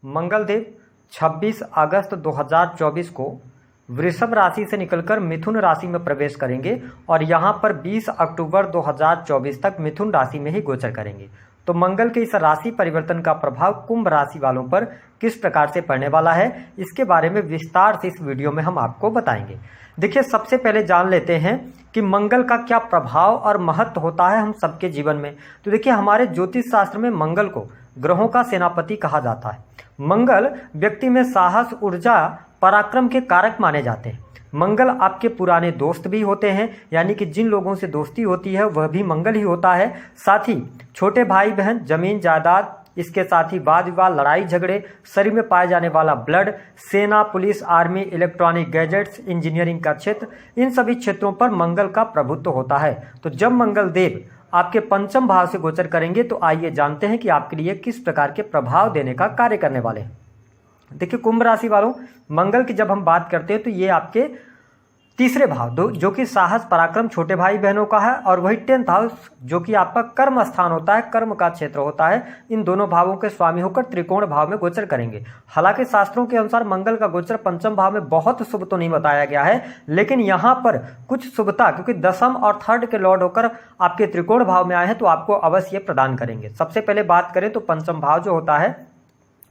मंगलदेव 26 अगस्त 2024 को वृषभ राशि से निकलकर मिथुन राशि में प्रवेश करेंगे और यहाँ पर 20 अक्टूबर 2024 तक मिथुन राशि में ही गोचर करेंगे। तो मंगल के इस राशि परिवर्तन का प्रभाव कुंभ राशि वालों पर किस प्रकार से पड़ने वाला है, इसके बारे में विस्तार से इस वीडियो में हम आपको बताएंगे। देखिए, सबसे पहले जान लेते हैं कि मंगल का क्या प्रभाव और महत्व होता है हम सबके जीवन में। तो देखिए, हमारे ज्योतिष शास्त्र में मंगल को ग्रहों का सेनापति कहा जाता है। मंगल व्यक्ति में साहस, ऊर्जा, पराक्रम के कारक माने जाते हैं। मंगल आपके पुराने दोस्त भी होते हैं, यानी कि जिन लोगों से दोस्ती होती है वह भी मंगल ही होता है। साथ ही छोटे भाई बहन, जमीन जायदाद, इसके साथ ही वाद विवाद, लड़ाई झगड़े, शरीर में पाए जाने वाला ब्लड, सेना, police, army, electronic gadgets, engineering का क्षेत्र, इन सभी क्षेत्रों पर मंगल का प्रभुत्व होता है। तो जब मंगल देव आपके पंचम भाव से गोचर करेंगे तो आइए जानते हैं कि आपके लिए किस प्रकार के प्रभाव देने का कार्य करने वाले हैं। देखिए, कुंभ राशि वालों, मंगल की जब हम बात करते हैं तो ये आपके तीसरे भाव जो कि साहस, पराक्रम, छोटे भाई बहनों का है, और वही 10th हाउस जो कि आपका कर्म स्थान होता है, कर्म का क्षेत्र होता है। इन दोनों भावों के स्वामी होकर त्रिकोण भाव में गोचर करेंगे। हालांकि शास्त्रों के अनुसार मंगल का गोचर पंचम भाव में बहुत शुभ तो नहीं बताया गया है, लेकिन यहाँ पर कुछ शुभता, क्योंकि दसम और थर्ड के लॉर्ड होकर आपके त्रिकोण भाव में आए हैं, तो आपको अवश्य प्रदान करेंगे। सबसे पहले बात करें तो पंचम भाव जो होता है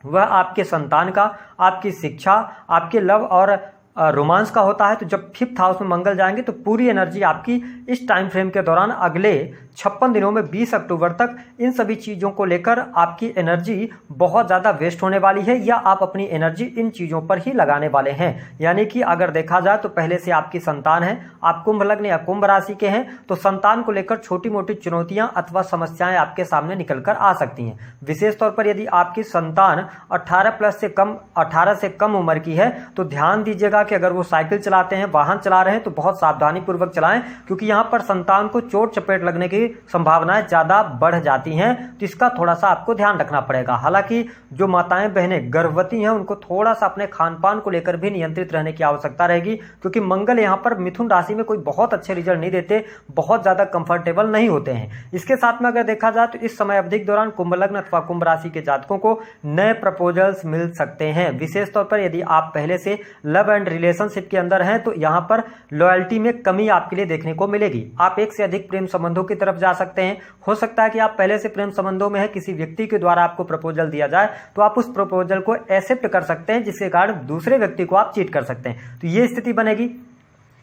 वह आपके संतान का, आपकी शिक्षा, आपके लव और रोमांस का होता है। तो जब 5th हाउस में मंगल जाएंगे तो पूरी एनर्जी आपकी इस टाइम फ्रेम के दौरान अगले 56 दिनों में 20 अक्टूबर तक इन सभी चीज़ों को लेकर आपकी एनर्जी बहुत ज़्यादा वेस्ट होने वाली है, या आप अपनी एनर्जी इन चीज़ों पर ही लगाने वाले हैं। यानी कि अगर देखा जाए तो पहले से आपकी संतान है, आप कुंभ लग्न या कुंभ राशि के हैं, तो संतान को लेकर छोटी मोटी चुनौतियां अथवा समस्याएं आपके सामने निकल कर आ सकती हैं। विशेष तौर पर यदि आपकी संतान 18 से कम उम्र की है तो ध्यान दीजिएगा कि अगर वो साइकिल चलाते हैं, वाहन चला रहे हैं, तो बहुत सावधानी पूर्वक चलाएं, क्योंकि यहाँ पर संतान को चोट चपेट लगने की संभावनाएं ज्यादा बढ़ जाती हैं। तो इसका थोड़ा सा आपको ध्यान रखना पड़ेगा। हालांकि जो माताएं बहनें गर्भवती हैं उनको थोड़ा सा अपने खान पान को लेकर भी नियंत्रित रहने की आवश्यकता रहेगी, क्योंकि मंगल यहाँ पर मिथुन राशि में कोई बहुत अच्छे रिजल्ट नहीं देते, बहुत ज्यादा कंफर्टेबल नहीं होते हैं। इसके साथ में अगर देखा जाए तो इस समय अवधि के दौरान कुंभ लग्न अथवा कुंभ राशि के जातकों को नए प्रपोजल्स मिल सकते हैं। विशेष तौर पर यदि आप पहले से लव एंड रिलेशनशिप के अंदर हैं तो यहाँ पर लॉयल्टी में कमी आपके लिए देखने को मिलेगी। आप एक से अधिक प्रेम संबंधों की तरफ जा सकते हैं। हो सकता है कि आप पहले से प्रेम संबंधों में है, किसी व्यक्ति के द्वारा आपको प्रपोजल दिया जाए तो आप उस प्रपोजल को एक्सेप्ट कर सकते हैं, जिसके कारण दूसरे व्यक्ति को आप चीट कर सकते हैं। तो ये स्थिति बनेगी।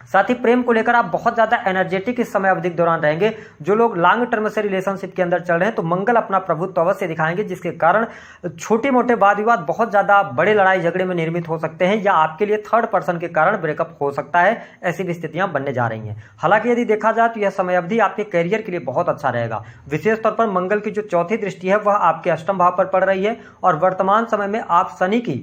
साथ ही प्रेम को लेकर आप बहुत ज्यादा एनर्जेटिक इस समय अवधि के दौरान रहेंगे। जो लोग लॉन्ग टर्म से रिलेशनशिप के अंदर चल रहे हैं तो मंगल अपना प्रभुत्व अवश्य दिखाएंगे, जिसके कारण छोटे मोटे वाद विवाद बहुत ज्यादा बड़े लड़ाई झगड़े में निर्मित हो सकते हैं, या आपके लिए थर्ड पर्सन के कारण ब्रेकअप हो सकता है। ऐसी भी स्थितियां बनने जा रही हैं। हालांकि यदि देखा जाए तो यह समय अवधि आपके करियर के लिए बहुत अच्छा रहेगा। विशेष तौर पर मंगल की जो चौथी दृष्टि है वह आपके अष्टम भाव पर पड़ रही है, और वर्तमान समय में आप शनि की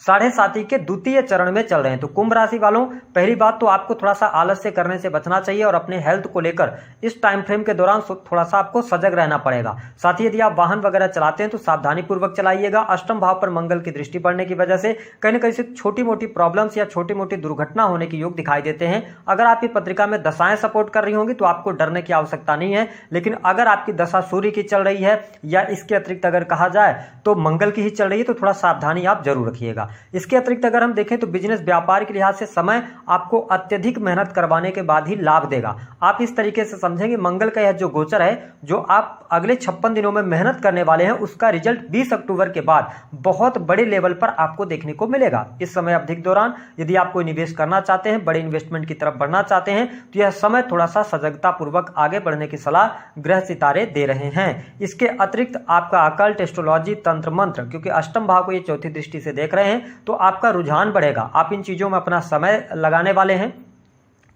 7.5 के द्वितीय चरण में चल रहे हैं। तो कुंभ राशि वालों, पहली बात तो आपको थोड़ा सा आलस्य करने से बचना चाहिए, और अपने हेल्थ को लेकर इस टाइम फ्रेम के दौरान थोड़ा सा आपको सजग रहना पड़ेगा। साथ ही यदि आप वाहन वगैरह चलाते हैं तो सावधानी पूर्वक चलाइएगा। अष्टम भाव पर मंगल की दृष्टि पड़ने की वजह से कहीं न कहीं से छोटी मोटी प्रॉब्लम्स या छोटी मोटी दुर्घटना होने के योग दिखाई देते हैं। अगर आपकी पत्रिका में दशाएं सपोर्ट कर रही होंगी तो आपको डरने की आवश्यकता नहीं है, लेकिन अगर आपकी दशा सूर्य की चल रही है या इसके अतिरिक्त अगर कहा जाए तो मंगल की ही चल रही है, तो थोड़ा सावधानी आप जरूर रखिएगा। इसके अतिरिक्त अगर हम देखें तो बिजनेस व्यापार के लिहाज से समय आपको अत्यधिक मेहनत करवाने के बाद ही लाभ देगा। आप इस तरीके से समझेंगे, मंगल का यह जो गोचर है, जो आप अगले 56 दिनों में मेहनत करने वाले हैं, उसका रिजल्ट 20 अक्टूबर के बाद बहुत बड़े लेवल पर आपको देखने को मिलेगा। इस समय अवधि के दौरान यदि आप कोई निवेश करना चाहते हैं, बड़े इन्वेस्टमेंट की तरफ बढ़ना चाहते हैं, तो यह समय थोड़ा सा सजगता पूर्वक आगे बढ़ने की सलाह ग्रह सितारे दे रहे हैं। इसके अतिरिक्त आपका अकल्ट, एस्ट्रोलॉजी, तंत्र मंत्र, क्योंकि अष्टम भाव को ये चौथी दृष्टि से देख रहे हैं, तो आपका रुझान बढ़ेगा। आप इन चीजों में अपना समय लगाने वाले हैं।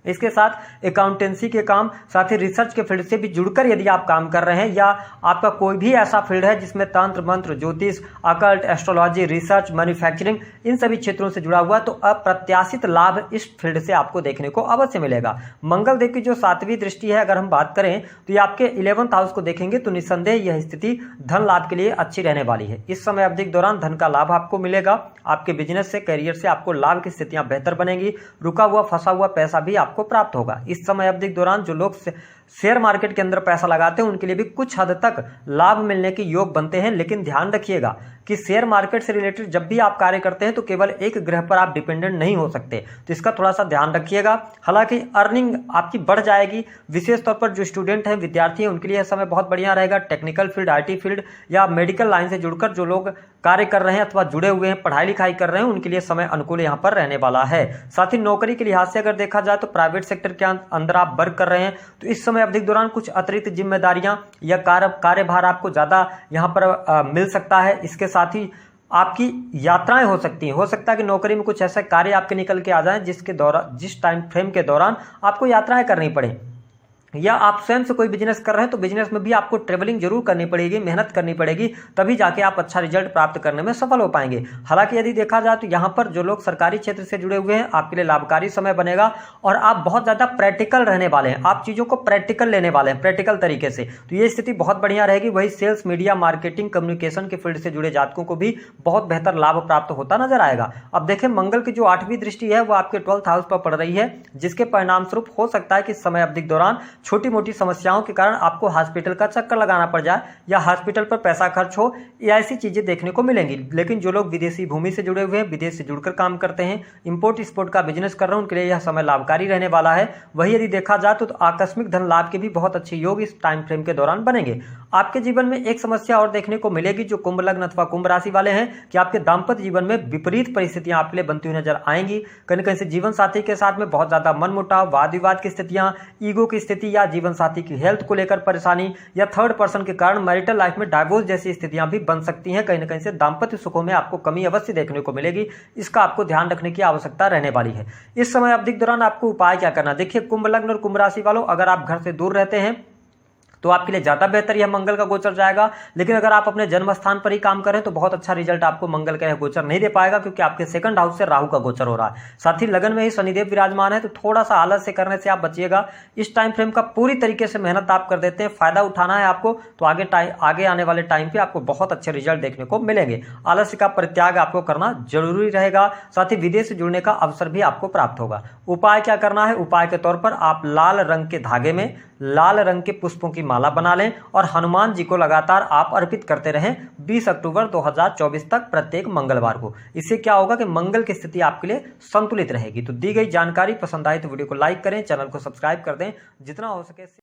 इसके साथ अकाउंटेंसी के काम, साथ ही रिसर्च के फील्ड से भी जुड़कर यदि आप काम कर रहे हैं, या आपका कोई भी ऐसा फील्ड है जिसमें तंत्र मंत्र, ज्योतिष, अकल्ट, एस्ट्रोलॉजी, रिसर्च, मैन्युफैक्चरिंग, इन सभी क्षेत्रों से जुड़ा हुआ, तो अप्रत्याशित लाभ इस फील्ड से आपको देखने को अवश्य मिलेगा। मंगल देव की जो 7वीं दृष्टि है, अगर हम बात करें तो ये आपके 11th हाउस को देखेंगे, तो निस्संदेह यह स्थिति धन लाभ के लिए अच्छी रहने वाली है। इस समय अवधि के दौरान धन का लाभ आपको मिलेगा। आपके बिजनेस से, करियर से आपको लाभ की स्थितियां बेहतर बनेगी। रुका हुआ फंसा हुआ पैसा भी आपको प्राप्त होगा। इस समय अवधि के दौरान जो लोग शेयर मार्केट के अंदर पैसा लगाते हैं उनके लिए भी कुछ हद तक लाभ मिलने के योग बनते हैं। लेकिन ध्यान रखिएगा कि शेयर मार्केट से रिलेटेड जब भी आप कार्य करते हैं तो केवल एक ग्रह पर आप डिपेंडेंट नहीं हो सकते, तो इसका थोड़ा सा ध्यान रखिएगा। हालांकि अर्निंग आपकी बढ़ जाएगी, विशेष तौर पर जो स्टूडेंट हैं, विद्यार्थी हैं, उनके लिए यह समय बहुत बढ़िया रहेगा। टेक्निकल फील्ड, IT फील्ड या मेडिकल लाइन से जुड़कर जो लोग कार्य कर रहे हैं अथवा जुड़े हुए हैं, पढ़ाई लिखाई कर रहे हैं, उनके लिए समय अनुकूल यहाँ पर रहने वाला है। साथ ही नौकरी के लिहाज से अगर देखा जाए तो प्राइवेट सेक्टर के अंदर आप वर्क कर रहे हैं तो इस समय अवधि के दौरान कुछ अतिरिक्त जिम्मेदारियां या कार्यभार आपको ज्यादा यहाँ पर मिल सकता है। इसके साथ ही आपकी यात्राएं हो सकती हैं। हो सकता है कि नौकरी में कुछ ऐसे कार्य आपके निकल के आ जाएं जिस टाइम फ्रेम के दौरान आपको यात्राएं करनी पड़े, या आप स्वयं से कोई बिजनेस कर रहे हैं तो बिजनेस में भी आपको ट्रेवलिंग जरूर करनी पड़ेगी, मेहनत करनी पड़ेगी, तभी जाके आप अच्छा रिजल्ट प्राप्त करने में सफल हो पाएंगे। हालांकि यदि देखा जाए तो यहाँ पर जो लोग सरकारी क्षेत्र से जुड़े हुए हैं आपके लिए लाभकारी समय बनेगा और आप बहुत ज्यादा प्रैक्टिकल रहने वाले हैं, आप चीजों को प्रैक्टिकल लेने वाले हैं, प्रैक्टिकल तरीके से, तो ये स्थिति बहुत बढ़िया रहेगी। वही सेल्स, मीडिया, मार्केटिंग, कम्युनिकेशन के फील्ड से जुड़े जातकों को भी बहुत बेहतर लाभ प्राप्त होता नजर आएगा। अब देखें, मंगल की जो 8वीं दृष्टि है वो आपके 12th हाउस पर पड़ रही है, जिसके परिणाम स्वरूप हो सकता है कि समय अवधि के दौरान छोटी मोटी समस्याओं के कारण आपको हॉस्पिटल का चक्कर लगाना पड़ जाए या हॉस्पिटल पर पैसा खर्च हो, या ऐसी चीजें देखने को मिलेंगी। लेकिन जो लोग विदेशी भूमि से जुड़े हुए हैं, विदेश से जुड़कर काम करते हैं, इंपोर्ट एक्सपोर्ट का बिजनेस कर रहे हैं, उनके लिए यह समय लाभकारी रहने वाला है। वही यदि देखा जाए तो आकस्मिक धन लाभ के भी बहुत अच्छे योग इस टाइम फ्रेम के दौरान बनेंगे। आपके जीवन में एक समस्या और देखने को मिलेगी जो कुंभ लग्न अथवा कुंभ राशि वाले हैं कि आपके दाम्पत्य जीवन में विपरीत परिस्थितियां आपके लिए बनती हुई नजर आएंगी। कहीं न कहीं से जीवन साथी के साथ में बहुत ज्यादा मनमुटाव, वाद विवाद की स्थितियां, ईगो की स्थिति या जीवन साथी की हेल्थ को लेकर परेशानी या थर्ड पर्सन के कारण मैरिटल लाइफ में डाइवोर्स जैसी स्थितियां भी बन सकती हैं। कहीं न कहीं से दाम्पत्य सुखों में आपको कमी अवश्य देखने को मिलेगी, इसका आपको ध्यान रखने की आवश्यकता रहने वाली है। इस समय अवधि के दौरान आपको उपाय क्या करना, देखिए कुंभ लग्न और कुंभ राशि वालों, अगर आप घर से दूर रहते हैं तो आपके लिए ज्यादा बेहतर यह मंगल का गोचर जाएगा। लेकिन अगर आप अपने जन्म स्थान पर ही काम करें तो बहुत अच्छा रिजल्ट आपको मंगल का यह गोचर नहीं दे पाएगा, क्योंकि आपके 2nd हाउस से राहु का गोचर हो रहा है। साथ ही लगन में ही शनिदेव विराजमान है, तो थोड़ा सा आलस से करने से आप बचिएगा। इस टाइम फ्रेम का पूरी तरीके से मेहनत आप कर देते हैं, फायदा उठाना है आपको, तो आगे आने वाले टाइम पे आपको बहुत अच्छे रिजल्ट देखने को मिलेंगे। आलस्य का परित्याग आपको करना जरूरी रहेगा। साथ ही विदेश से जुड़ने का अवसर भी आपको प्राप्त होगा। उपाय क्या करना है, उपाय के तौर पर आप लाल रंग के धागे में लाल रंग के पुष्पों की माला बना लें और हनुमान जी को लगातार आप अर्पित करते रहें 20 अक्टूबर 2024 तक प्रत्येक मंगलवार को। इससे क्या होगा कि मंगल की स्थिति आपके लिए संतुलित रहेगी। तो दी गई जानकारी पसंद आई तो वीडियो को लाइक करें, चैनल को सब्सक्राइब कर दें, जितना हो सके